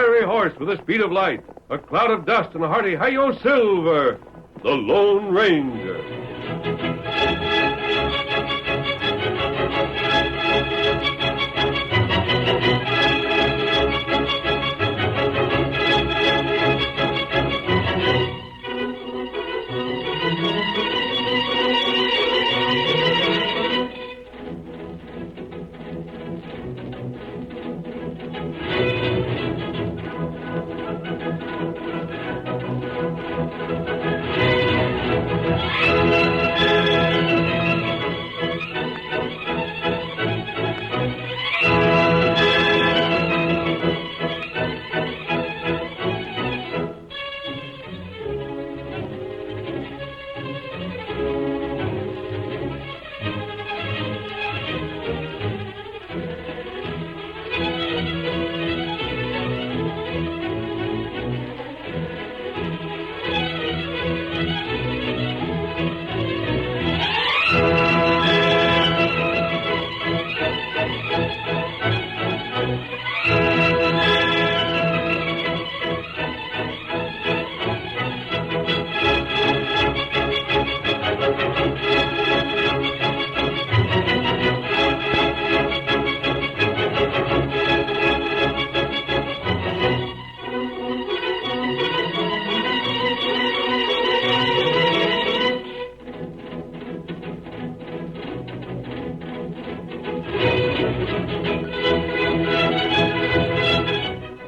fiery horse with the speed of light, a cloud of dust, and a hearty hi-yo silver, the Lone Ranger.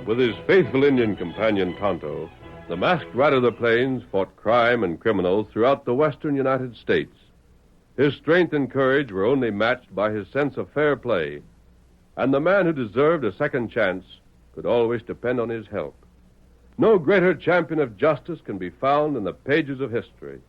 With his faithful Indian companion, Tonto, the masked rider of the plains fought crime and criminals throughout the western United States. His strength and courage were only matched by his sense of fair play, and the man who deserved a second chance could always depend on his help. No greater champion of justice can be found in the pages of history.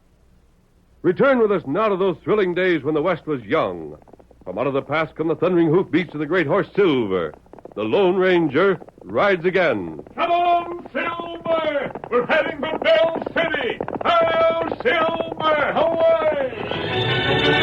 Return with us now to those thrilling days when the West was young. From out of the past come the thundering hoofbeats of the great horse Silver. The Lone Ranger rides again. Come on, Silver! We're heading for Bell City! Hail, Silver! Away!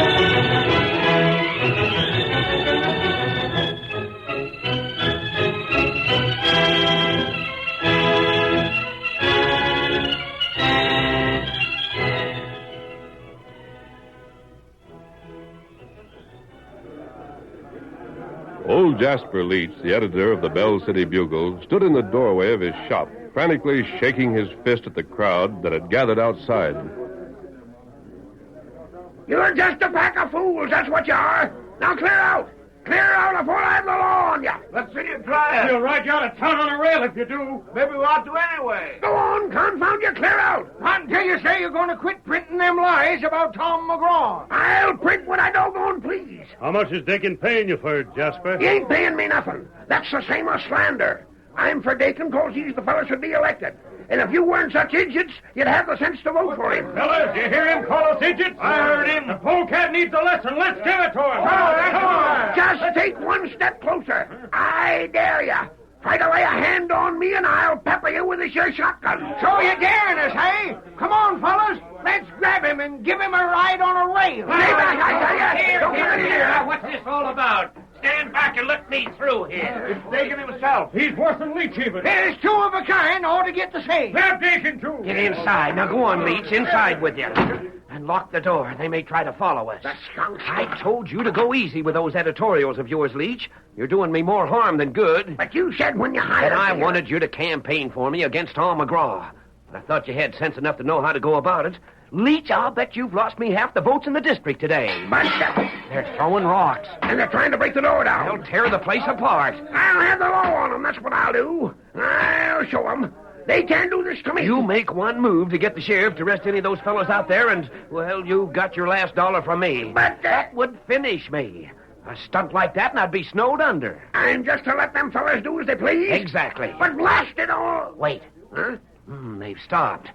Old Jasper Leach, the editor of the Bell City Bugle, stood in the doorway of his shop, frantically shaking his fist at the crowd that had gathered outside. You're just a pack of fools, that's what you are. Now clear out. Clear out before I have the law on you. Let's see you try it. We'll ride you out of town on a rail if you do. Maybe we ought to anyway. Go on, confound you, clear out. Not until you say you're going to quit printing them lies about Tom McGraw. I'll print what I doggone please. How much is Dakin paying you for it, Jasper? He ain't paying me nothing. That's the same as slander. I'm for Dakin because he's the fellow should be elected. And if you weren't such idiots, you'd have the sense to vote for him. Fellas, you hear him call us idiots? I heard him. The polecat needs a lesson. Let's give it to him. Come on. Just take one step closer. I dare you. Try to lay a hand on me and I'll pepper you with this here shotgun. So you're daring us, hey? Come on, fellas. Let's grab him and give him a ride on a rail. Stay back, I tell you. Don't get in here. What's this all about? Stand back and let me through here. It's Dakin himself. He's worse than Leach even. There's two of a kind ought to get the same. Grab Dakin, too. Get inside. Now go on, Leach. Inside with you. And lock the door. They may try to follow us. The skunks. I told you to go easy with those editorials of yours, Leach. You're doing me more harm than good. But you said when you hired And I me... wanted you to campaign for me against Tom McGraw. But I thought you had sense enough to know how to go about it. Leach, I'll bet you've lost me half the votes in the district today. But, They're throwing rocks. and they're trying to break the door down. They'll tear the place apart. I'll have the law on them, that's what I'll do. I'll show them. They can't do this to me. You make one move to get the sheriff to arrest any of those fellows out there, and, well, you got your last dollar from me. But, That would finish me. A stunt like that, and I'd be snowed under. I'm just to let them fellas do as they please. Exactly. But blast it all. Wait. Huh? They've stopped.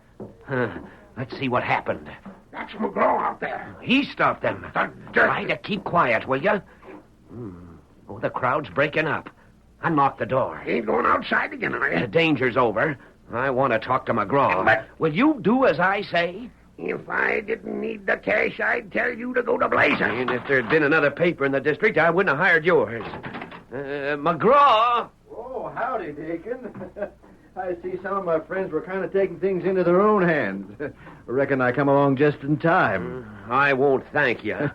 Let's see what happened. That's McGraw out there. He stopped them. The dirt. Try to keep quiet, will you? Oh, the crowd's breaking up. Unlock the door. Ain't going outside again, are The you? danger's over. I want to talk to McGraw. But- Will you do as I say? If I didn't need the cash, I'd tell you to go to blazing. And if there'd been another paper in the district, I wouldn't have hired yours. McGraw! Oh, howdy, Deacon. I see some of my friends were kind of taking things into their own hands. I reckon I come along just in time. I won't thank you.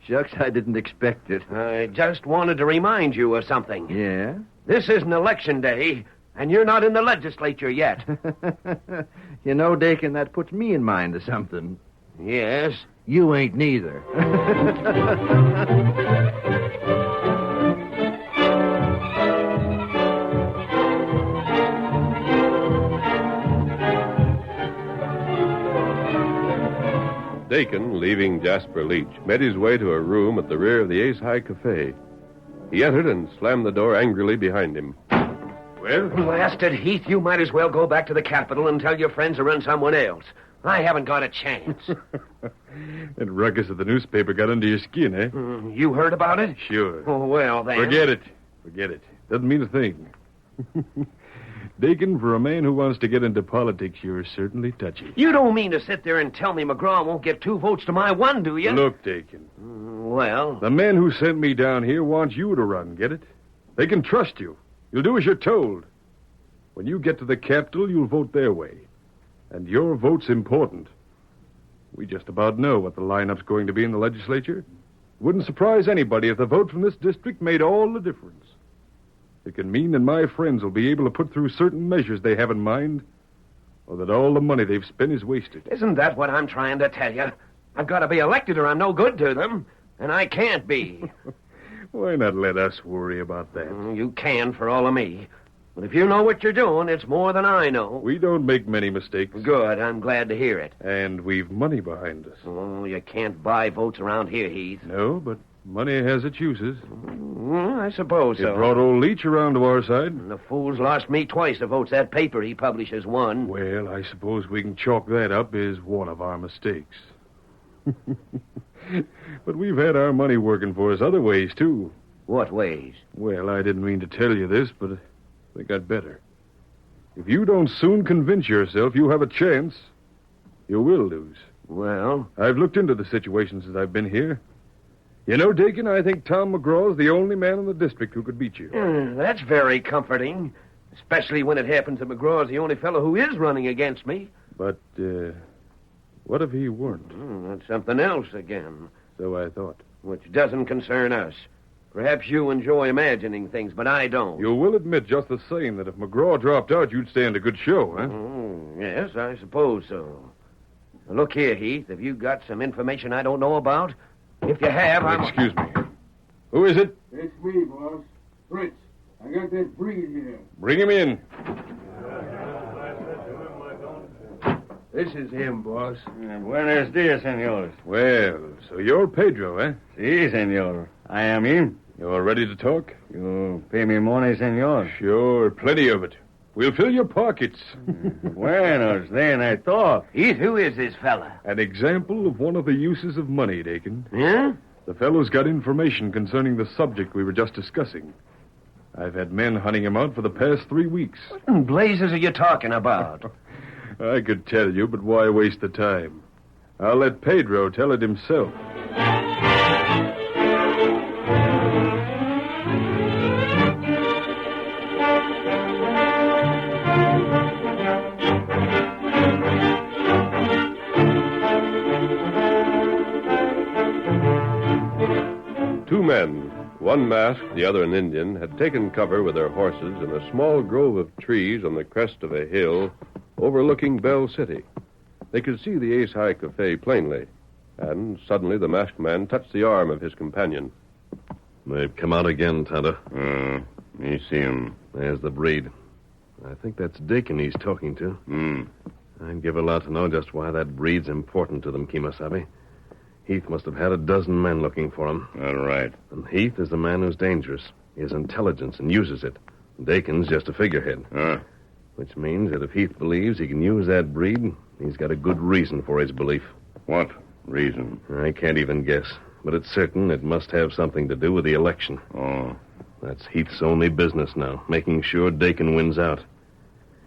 Shucks, I didn't expect it. I just wanted to remind you of something. Yeah? This isn't election day, and you're not in the legislature yet. You know, Deacon, that puts me in mind of something. Yes? You ain't neither. Dakin, leaving Jasper Leach, made his way to a room at the rear of the Ace High Cafe. He entered and slammed the door angrily behind him. Well? Blasted Heath, you might as well go back to the Capitol and tell your friends to run someone else. I haven't got a chance. That ruckus at the newspaper got under your skin, eh? You heard about it? Sure. Oh, well, then. Forget it. Doesn't mean a thing. Dakin, for a man who wants to get into politics, you're certainly touchy. You don't mean to sit there and tell me McGraw won't get 2 votes to my 1, do you? Look, Dakin. Well? The man who sent me down here wants you to run, get it? They can trust you. You'll do as you're told. When you get to the Capitol, you'll vote their way. And your vote's important. We just about know what the lineup's going to be in the legislature. Wouldn't surprise anybody if the vote from this district made all the difference. It can mean that my friends will be able to put through certain measures they have in mind, or that all the money they've spent is wasted. Isn't that what I'm trying to tell you? I've got to be elected or I'm no good to them, and I can't be. Why not let us worry about that? You can for all of me. But if you know what you're doing, it's more than I know. We don't make many mistakes. Good, I'm glad to hear it. And we've money behind us. Oh, you can't buy votes around here, Heath. No, but money has its uses. I suppose so. It brought old Leach around to our side. And the fool's lost me twice the votes that paper he publishes won. Well, I suppose we can chalk that up as one of our mistakes. But we've had our money working for us other ways, too. What ways? Well, I didn't mean to tell you this, but I think I'd better. If you don't soon convince yourself you have a chance, you will lose. Well? I've looked into the situation since I've been here. You know, Dakin, I think Tom McGraw's the only man in the district who could beat you. That's very comforting, especially when it happens that McGraw's the only fellow who is running against me. But, what if he weren't? That's something else again. So I thought. Which doesn't concern us. Perhaps you enjoy imagining things, but I don't. You will admit just the same that if McGraw dropped out, you'd stand a good show, huh? Yes, I suppose so. Now, look here, Heath. Have you got some information I don't know about? If you have, Excuse me. Who is it? It's me, boss. Fritz. I got that breed here. Bring him in. This is him, boss. Buenos dias, senores. Well, so you're Pedro, eh? Si, senor. I am him. You're ready to talk? You pay me money, senor. Sure, plenty of it. We'll fill your pockets. Buenos, then I talk. Heath, who is this fella? An example of one of the uses of money, Dakin. Yeah? The fellow's got information concerning the subject we were just discussing. I've had men hunting him out for the past 3 weeks. What in blazes are you talking about? I could tell you, but why waste the time? I'll let Pedro tell it himself. 2 men, one masked, the other an Indian, had taken cover with their horses in a small grove of trees on the crest of a hill overlooking Bell City. They could see the Ace High Cafe plainly, and suddenly the masked man touched the arm of his companion. They've come out again, Tonto. You see him. There's the breed. I think that's Dakin he's talking to. I'd give a lot to know just why that breed's important to them, Kemosabe. Heath must have had a dozen men looking for him. All right. And Heath is the man who's dangerous. He has intelligence and uses it. Dakin's just a figurehead. Which means that if Heath believes he can use that breed, he's got a good reason for his belief. What reason? I can't even guess. But it's certain it must have something to do with the election. Oh. That's Heath's only business now, making sure Dakin wins out.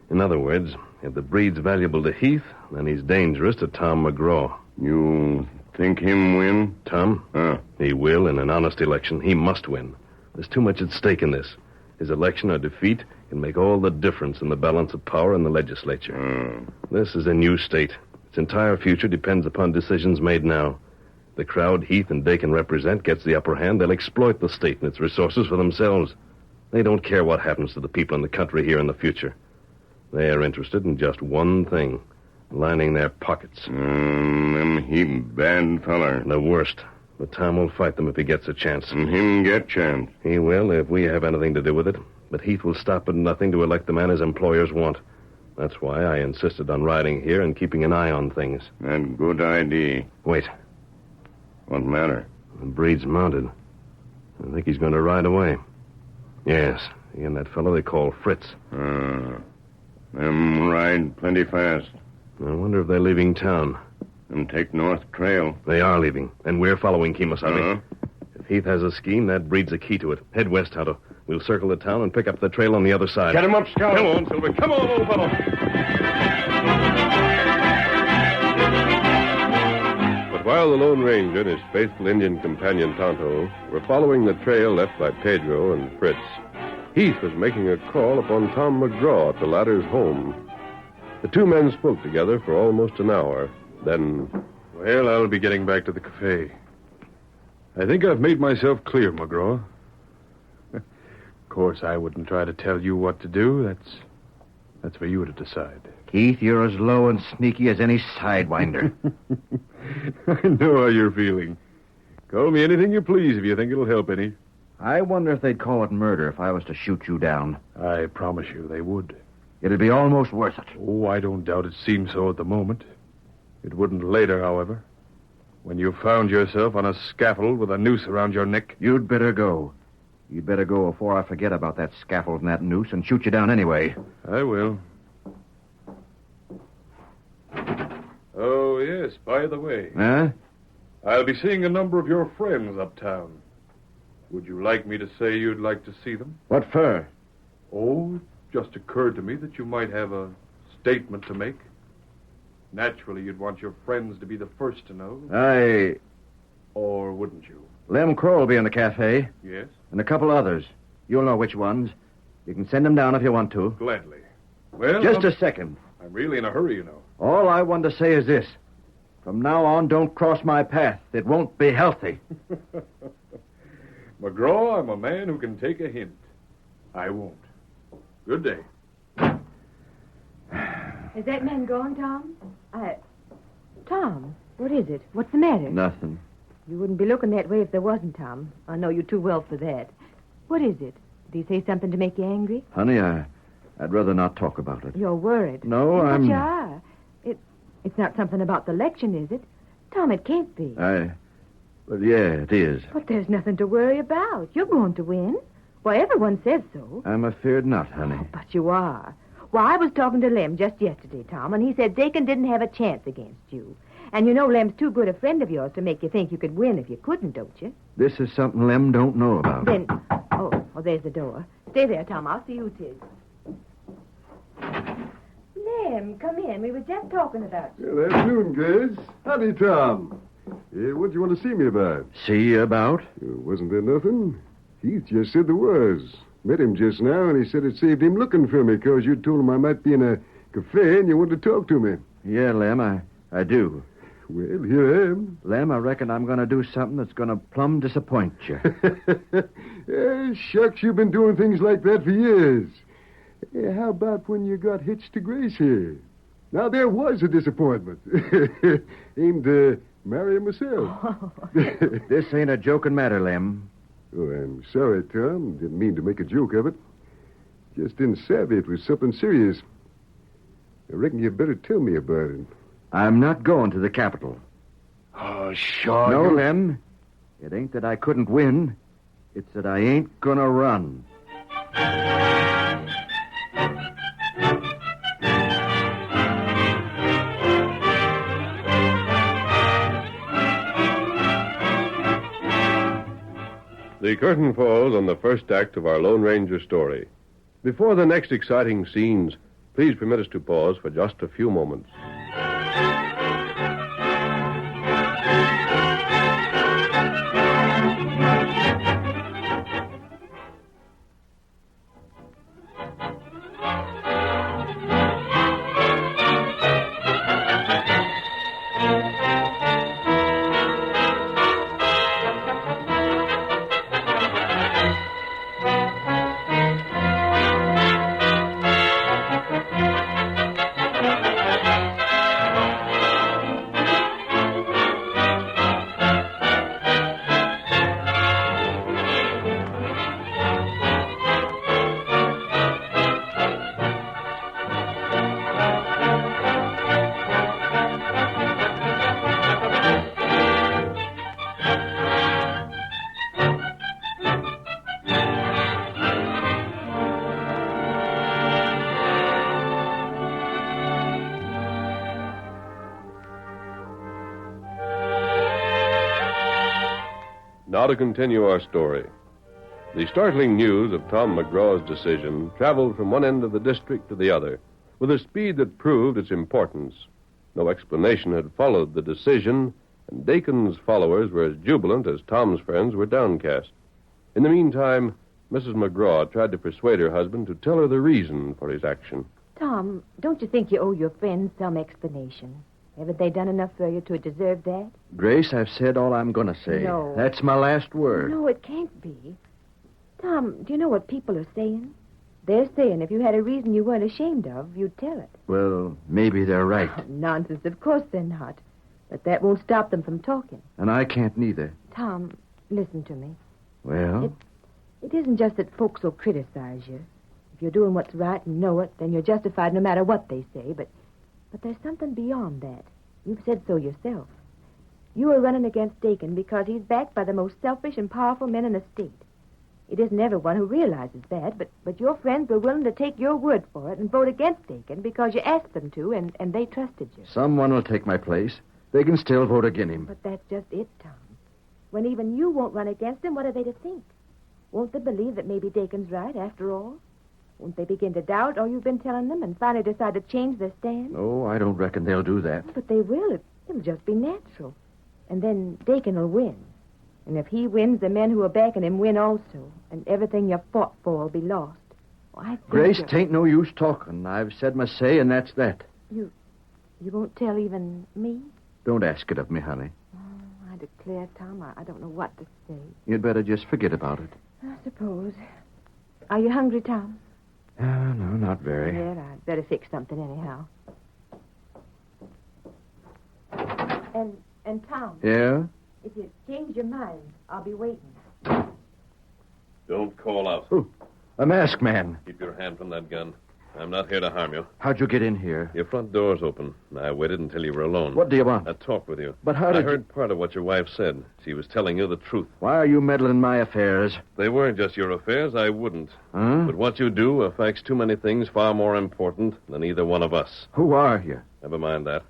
In other words, if the breed's valuable to Heath, then he's dangerous to Tom McGraw. You think him win? Tom? He will in an honest election. He must win. There's too much at stake in this. His election or defeat can make all the difference in the balance of power in the legislature. This is a new state. Its entire future depends upon decisions made now. The crowd Heath and Dakin represent gets the upper hand. They'll exploit the state and its resources for themselves. They don't care what happens to the people in the country here in the future. They are interested in just one thing, lining their pockets. Them he bad feller. The worst. But Tom will fight them if he gets a chance. And him get chance. He will if we have anything to do with it. But Heath will stop at nothing to elect the man his employers want. That's why I insisted on riding here and keeping an eye on things. That good idea. Wait. What matter? The breed's mounted. I think he's going to ride away. Yes, he and that fellow they call Fritz. Them ride plenty fast. I wonder if they're leaving town. Them take north trail. They are leaving, and we're following Kemosabe. If Heath has a scheme, that breed's a key to it. Head west, Tonto. We'll circle the town and pick up the trail on the other side. Get him up, Scout. Come on, Silver. Come on, old fellow. But while the Lone Ranger and his faithful Indian companion Tonto were following the trail left by Pedro and Fritz, Heath was making a call upon Tom McGraw at the latter's home. The two men spoke together for almost an hour. Then, Well, I'll be getting back to the cafe. I think I've made myself clear, McGraw. Of course, I wouldn't try to tell you what to do. That's for you to decide. Keith, you're as low and sneaky as any sidewinder. I know how you're feeling. Call me anything you please if you think it'll help any. I wonder if they'd call it murder if I was to shoot you down. I promise you they would. It'd be almost worth it. Oh, I don't doubt it seems so at the moment. It wouldn't later, however. When you found yourself on a scaffold with a noose around your neck. You'd better go. You'd better go before I forget about that scaffold and that noose and shoot you down anyway. I will. Oh, yes, by the way. Huh? I'll be seeing a number of your friends uptown. Would you like me to say you'd like to see them? What for? Oh, it just occurred to me that you might have a statement to make. Naturally, you'd want your friends to be the first to know. Or wouldn't you? Lem Crow will be in the cafe. Yes? And a couple others. You'll know which ones. You can send them down if you want to. Gladly. Well, Just a second. I'm really in a hurry, you know. All I want to say is this. From now on, don't cross my path. It won't be healthy. McGraw, I'm a man who can take a hint. I won't. Good day. Is that man gone, Tom? Tom, what is it? What's the matter? Nothing. You wouldn't be looking that way if there wasn't, Tom. I know you too well for that. What is it? Did he say something to make you angry? Honey, I'd rather not talk about it. You're worried. No, But I'm... you are. It's not something about the election, is it? Tom, it can't be. Well, yeah, it is. But there's nothing to worry about. You're going to win. Why, everyone says so. I'm afeard not, honey. Oh, but you are. Why, I was talking to Lem just yesterday, Tom, and he said Dakin didn't have a chance against you. And you know Lem's too good a friend of yours to make you think you could win if you couldn't, don't you? This is something Lem don't know about. Then, oh, there's the door. Stay there, Tom. I'll see who it is. Lem, come in. We were just talking about you. Good afternoon, guys. Howdy, Tom. What do you want to see me about? See you about? Wasn't there nothing? Heath just said there was. Met him just now, and he said it saved him looking for me because you told him I might be in a cafe and you wanted to talk to me. Yeah, Lem, I do. Well, here I am. Lem, I reckon I'm going to do something that's going to plumb disappoint you. Shucks, you've been doing things like that for years. How about when you got hitched to Grace here? Now, there was a disappointment. Aimed to marry myself. This ain't a joking matter, Lem. Oh, I'm sorry, Tom. Didn't mean to make a joke of it. Just didn't savvy it was something serious. I reckon you better tell me about it. I'm not going to the capital. Oh, sure. No, Lem. It ain't that I couldn't win. It's that I ain't gonna run. The curtain falls on the first act of our Lone Ranger story. Before the next exciting scenes, please permit us to pause for just a few moments. Now to continue our story. The startling news of Tom McGraw's decision traveled from one end of the district to the other with a speed that proved its importance. No explanation had followed the decision, and Dakin's followers were as jubilant as Tom's friends were downcast. In the meantime, Mrs. McGraw tried to persuade her husband to tell her the reason for his action. Tom, don't you think you owe your friends some explanation? Haven't they done enough for you to deserve that? Grace, I've said all I'm going to say. No. That's my last word. No, it can't be. Tom, do you know what people are saying? They're saying if you had a reason you weren't ashamed of, you'd tell it. Well, maybe they're right. Oh, nonsense. Of course they're not. But that won't stop them from talking. And I can't neither. Tom, listen to me. Well? It isn't just that folks will criticize you. If you're doing what's right and know it, then you're justified no matter what they say. But there's something beyond that. You've said so yourself. You are running against Dakin because he's backed by the most selfish and powerful men in the state. It isn't everyone who realizes that, but your friends were willing to take your word for it and vote against Dakin because you asked them to, and they trusted you. Someone will take my place. They can still vote against him. But that's just it, Tom. When even you won't run against him, what are they to think? Won't they believe that maybe Dakin's right after all? Won't they begin to doubt all you've been telling them and finally decide to change their stand? Oh, I don't reckon they'll do that. But they will. It'll just be natural. And then Dakin will win. And if he wins, the men who are backing him win also. And everything you fought for will be lost. Oh, I think Grace, tain't no use talking. I've said my say, and that's that. You won't tell even me? Don't ask it of me, honey. Oh, I declare, Tom, I don't know what to say. You'd better just forget about it. I suppose. Are you hungry, Tom? No, not very. Well, I'd better fix something anyhow. And Tom. Yeah? If you change your mind, I'll be waiting. Don't call out. Who? A masked man. Keep your hand from that gun. I'm not here to harm you. How'd you get in here? Your front door's open. I waited until you were alone. What do you want? I talked with you. But how did I heard part of what your wife said. She was telling you the truth. Why are you meddling in my affairs? If they weren't just your affairs, I wouldn't. Huh? But what you do affects too many things far more important than either one of us. Who are you? Never mind that.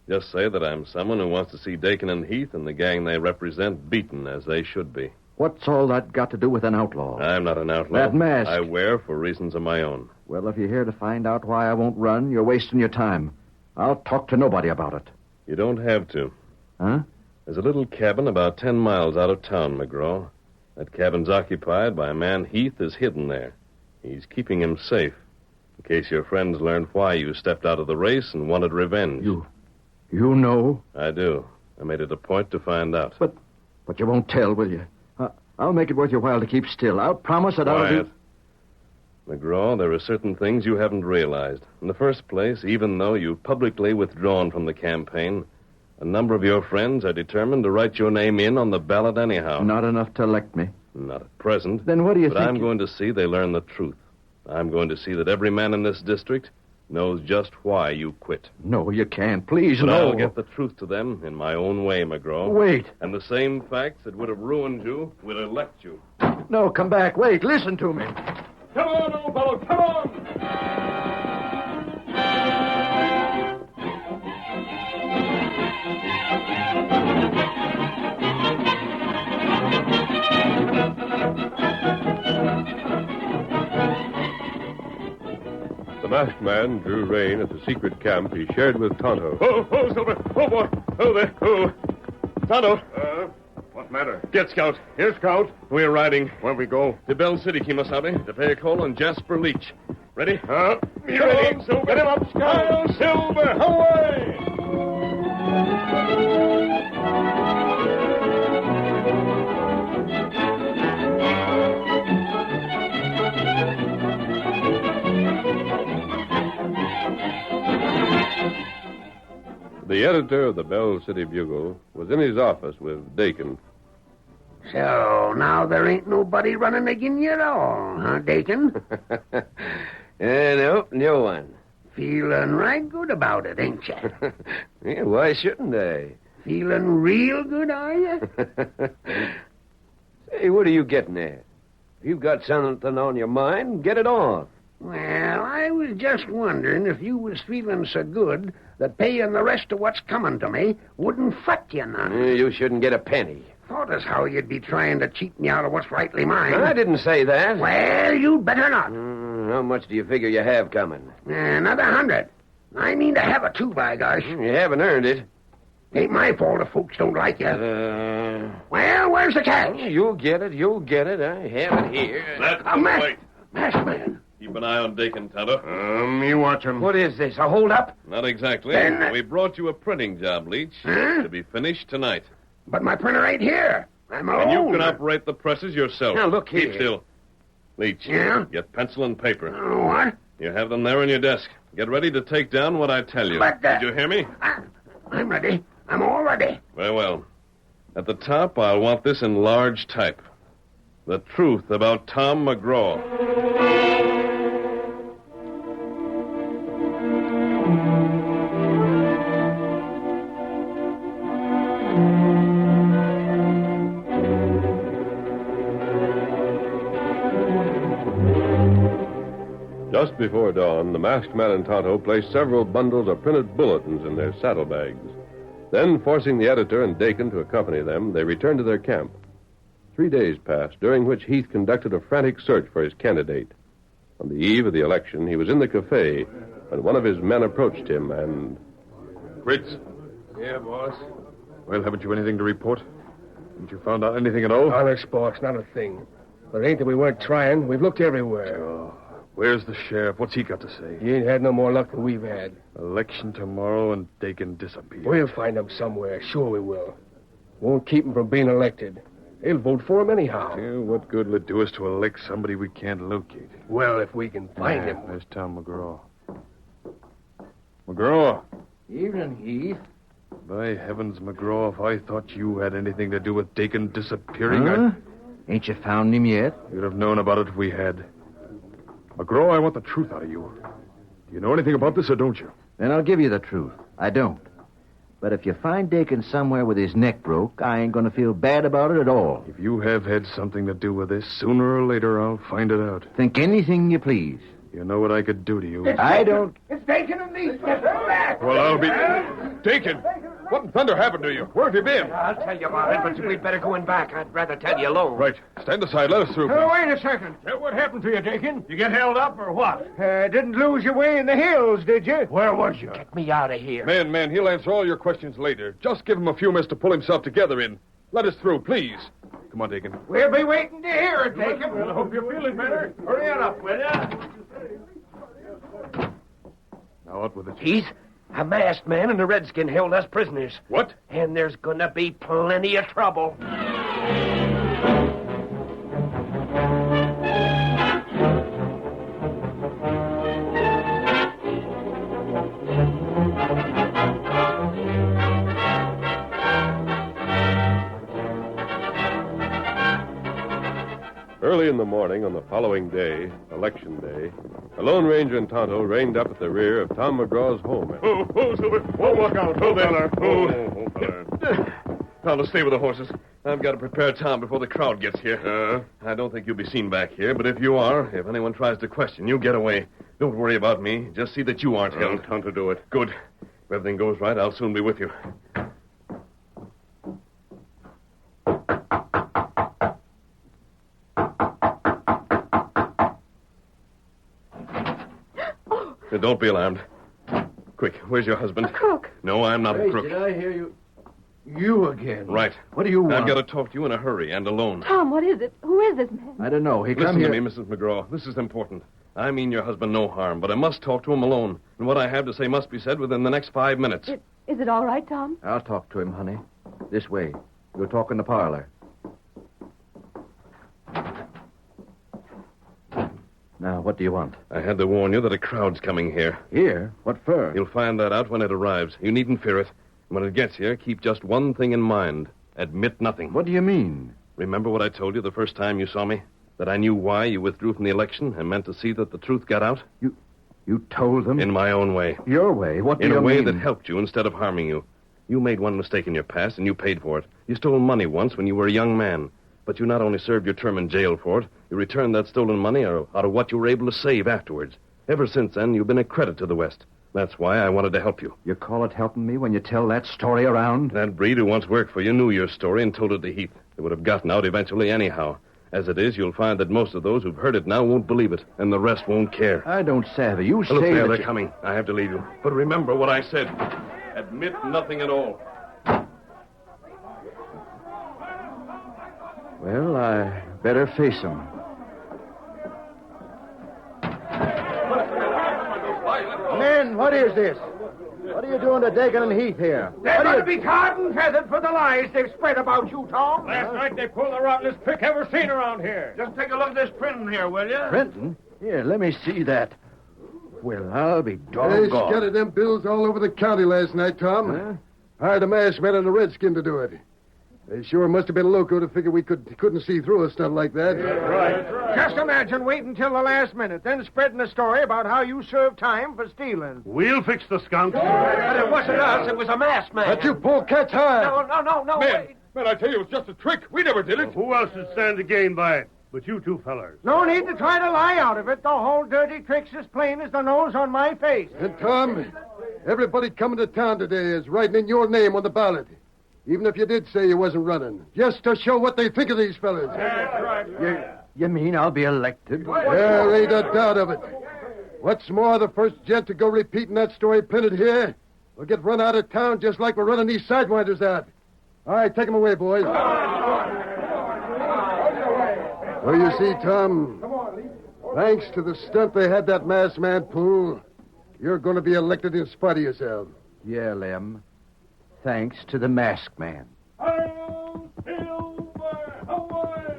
Just say that I'm someone who wants to see Dakin and Heath and the gang they represent beaten as they should be. What's all that got to do with an outlaw? I'm not an outlaw. That mask. I wear for reasons of my own. Well, if you're here to find out why I won't run, you're wasting your time. I'll talk to nobody about it. You don't have to. Huh? There's a little cabin about 10 miles out of town, McGraw. That cabin's occupied by a man Heath is hidden there. He's keeping him safe, in case your friends learned why you stepped out of the race and wanted revenge. You know? I do. I made it a point to find out. But you won't tell, will you? I'll make it worth your while to keep still. I'll promise that I'll Quiet. McGraw, there are certain things you haven't realized. In the first place, even though you've publicly withdrawn from the campaign, a number of your friends are determined to write your name in on the ballot anyhow. Not enough to elect me. Not at present. Then what do you think? But I'm going to see they learn the truth. I'm going to see that every man in this district knows just why you quit. No, you can't. Please, but no. I'll get the truth to them in my own way, McGraw. Wait. And the same facts that would have ruined you will elect you. No, come back. Wait, listen to me. Come on, old fellow, come on! The masked man drew rein at the secret camp he shared with Tonto. Oh, Silver. Oh, boy. Oh, there. Oh. Tonto. What matter? Get Scout. Here, Scout. We're riding. Where we go? To Bell City, Kemosabe. To Fayette and Jasper Leach. Ready? Huh? Be ready. On, Silver. Get him up, Scout. Hi, Silver. Away! The editor of the Bell City Bugle was in his office with Dakin. So, now there ain't nobody running agin you at all, huh, Dakin? Nope, no one. Feeling right good about it, ain't you? Yeah, why shouldn't I? Feeling real good, are you? Hey, what are you getting at? If you've got something on your mind, get it off. Well, I was just wondering if you was feeling so good that paying the rest of what's coming to me wouldn't fret you none. You shouldn't get a penny. Thought as how you'd be trying to cheat me out of what's rightly mine. I didn't say that. Well, you'd better not. How much do you figure you have coming? Another 100. I mean to have it, too, by gosh. You haven't earned it. Ain't my fault if folks don't like you. Well, where's the catch? You'll get it. I have it here. That's Masked man. Keep an eye on Dakin, Tonto. Me watch him. What is this, a hold-up? Not exactly. Then- We brought you a printing job, Leach. Huh? To be finished tonight. But my printer ain't here. I'm alone. And you can operate the presses yourself. Now, look here. Keep still. Leach. Yeah? Get pencil and paper. What? You have them there on your desk. Get ready to take down what I tell you. But, Did you hear me? I'm ready. I'm all ready. Very well. At the top, I'll want this in large type. The truth about Tom McGraw. Just before dawn, the masked man and Tonto placed several bundles of printed bulletins in their saddlebags. Then, forcing the editor and Dakin to accompany them, they returned to their camp. 3 days passed, during which Heath conducted a frantic search for his candidate. On the eve of the election, he was in the cafe when one of his men approached him and... Fritz? Yeah, boss. Well, haven't you anything to report? Haven't you found out anything at all? Honest, boss, not a thing. But it ain't that we weren't trying. We've looked everywhere. Oh, where's the sheriff? What's he got to say? He ain't had no more luck than we've had. Election tomorrow and Dakin disappears. We'll find him somewhere. Sure we will. Won't keep him from being elected. They'll vote for him anyhow. Yeah, what good will it do us to elect somebody we can't locate? Well, if we can find him. There's Tom McGraw. McGraw! Evening, Heath. By heavens, McGraw, if I thought you had anything to do with Dakin disappearing, Huh? Ain't you found him yet? You'd have known about it if we had. McGraw, I want the truth out of you. Do you know anything about this or don't you? Then I'll give you the truth. I don't. But if you find Dakin somewhere with his neck broke, I ain't going to feel bad about it at all. If you have had something to do with this, sooner or later I'll find it out. Think anything you please. You know what I could do to you. I don't... It's Dakin and these. Back. Well, I'll be... Dakin! What in thunder happened to you? Where have you been? I'll tell you about it, but we'd better go in back. I'd rather tell you alone. Right. Stand aside. Let us through. Wait a second. What happened to you, Dakin? You get held up or what? Didn't lose your way in the hills, did you? Where was you? Get me out of here. Man, he'll answer all your questions later. Just give him a few minutes to pull himself together in. Let us through, please. Come on, Dakin. We'll be waiting to hear it, Dakin. Well, I hope you're feeling better. Hurry on up, will ya? Now, out with it. Heath, a masked man and a redskin held us prisoners. What? And there's gonna be plenty of trouble. Early in the morning on the following day, Election Day, the Lone Ranger and Tonto reined up at the rear of Tom McGraw's home. Oh, Silver. Oh, walk out. Oh, there. Tonto, stay with the horses. I've got to prepare Tom before the crowd gets here. I don't think you'll be seen back here, but if you are, if anyone tries to question you, get away. Don't worry about me. Just see that you aren't held. Tonto do it. Good. If everything goes right, I'll soon be with you. Don't be alarmed. Quick, where's your husband? A crook. No, I'm not a crook. Did I hear you? You again? Right. What do you want? I've got to talk to you in a hurry and alone. Tom, what is it? Who is this man? I don't know. He Listen come here... to me, Mrs. McGraw. This is important. I mean your husband no harm, but I must talk to him alone. And what I have to say must be said within the next 5 minutes. Is it all right, Tom? I'll talk to him, honey. This way. You'll talk in the parlor. Now, what do you want? I had to warn you that a crowd's coming here. Here? What for? You'll find that out when it arrives. You needn't fear it. When it gets here, keep just one thing in mind. Admit nothing. What do you mean? Remember what I told you the first time you saw me? That I knew why you withdrew from the election and meant to see that the truth got out? You told them? In my own way. Your way? What do you mean? In a way that helped you instead of harming you. You made one mistake in your past, and you paid for it. You stole money once when you were a young man. But you not only served your term in jail for it, you returned that stolen money out of what you were able to save afterwards. Ever since then, you've been a credit to the West. That's why I wanted to help you. You call it helping me when you tell that story around? That breed who once worked for you knew your story and told it to Heath. It would have gotten out eventually anyhow. As it is, you'll find that most of those who've heard it now won't believe it, and the rest won't care. I don't savvy. You say Look there, that they're coming. I have to leave you. But remember what I said. Admit nothing at all. Well, I better face them. Men, what is this? What are you doing to Dakin and Heath here? They're going to be tarred and feathered for the lies they've spread about you, Tom. Last night they pulled the rottenest pick ever seen around here. Just take a look at this printing here, will you? Printing? Here, let me see that. Well, I'll be They doggone. scattered them bills all over the county last night, Tom. Huh? Hired a masked man and a redskin to do it. They sure must have been loco to figure we couldn't see through a stunt like that. Right. Just imagine waiting till the last minute, then spreading a story about how you served time for stealing. We'll fix the skunk. But it wasn't us. It was a masked man. But you polecats high. No, wait. Man, I tell you, it's just a trick. We never did it. Who else would stand to gain by it but you two fellers? No need to try to lie out of it. The whole dirty trick's as plain as the nose on my face. And, Tom, everybody coming to town today is writing in your name on the ballot. Even if you did say you wasn't running. Just to show what they think of these fellas. That's right. You mean I'll be elected? There ain't a doubt of it. What's more, the first gent to go repeating that story printed here will get run out of town just like we're running these sidewinders out. All right, take them away, boys. So you see, Tom, thanks to the stunt they had that masked man pull, you're going to be elected in spite of yourself. Yeah, Lem. Thanks to the masked man. Hail, Silver, away!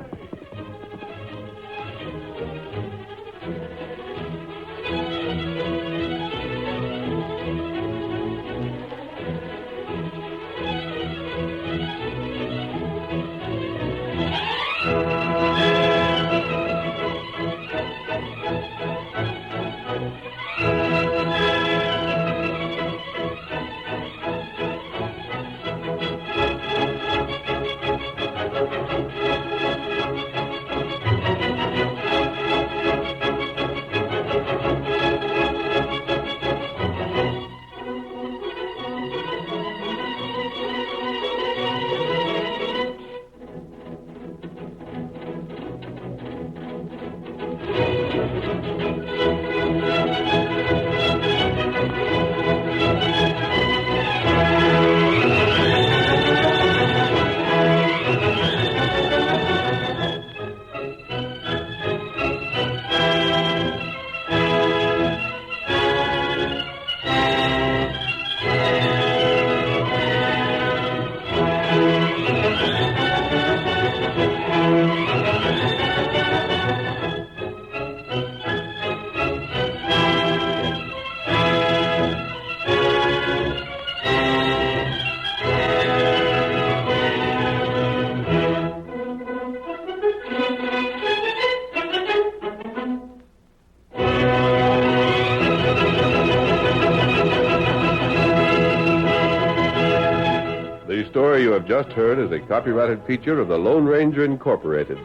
The story you have just heard is a copyrighted feature of the Lone Ranger Incorporated.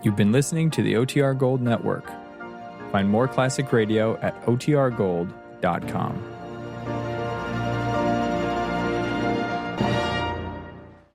You've been listening to the OTR Gold Network. Find more classic radio at otrgold.com.